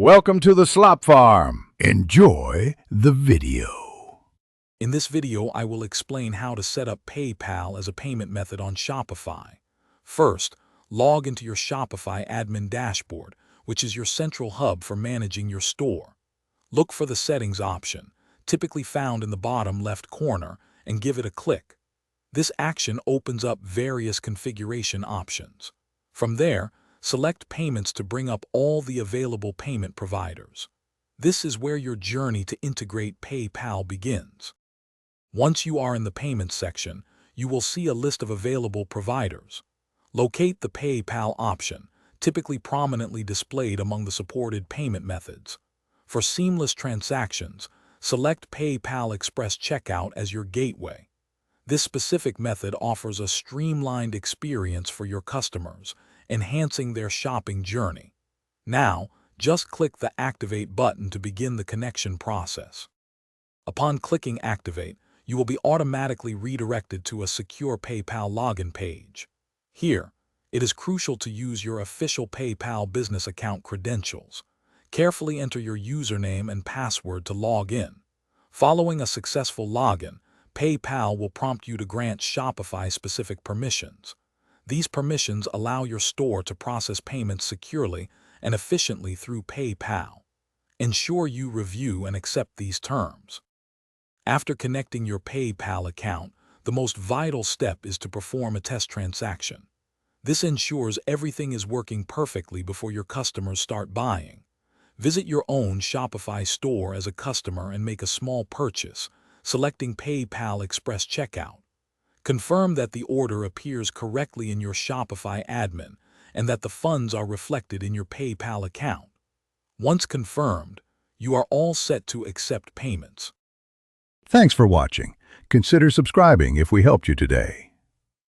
Welcome to the Slop Farm. Enjoy the video. In this video, I will explain how to set up PayPal as a payment method on Shopify. First, log into your Shopify admin dashboard, which is your central hub for managing your store. Look for the Settings option, typically found in the bottom left corner, and give it a click. This action opens up various configuration options. From there, select Payments to bring up all the available payment providers. This is where your journey to integrate PayPal begins. Once you are in the Payments section, you will see a list of available providers. Locate the PayPal option, typically prominently displayed among the supported payment methods. For seamless transactions, select PayPal Express Checkout as your gateway. This specific method offers a streamlined experience for your customers, enhancing their shopping journey. Now, just click the Activate button to begin the connection process. Upon clicking Activate, you will be automatically redirected to a secure PayPal login page. Here, it is crucial to use your official PayPal business account credentials. Carefully enter your username and password to log in. Following a successful login, PayPal will prompt you to grant Shopify-specific permissions. These permissions allow your store to process payments securely and efficiently through PayPal. Ensure you review and accept these terms. After connecting your PayPal account, the most vital step is to perform a test transaction. This ensures everything is working perfectly before your customers start buying. Visit your own Shopify store as a customer and make a small purchase, selecting PayPal Express Checkout. Confirm that the order appears correctly in your Shopify admin and that the funds are reflected in your PayPal account. Once confirmed, you are all set to accept payments. Thanks for watching. Consider subscribing if we helped you today.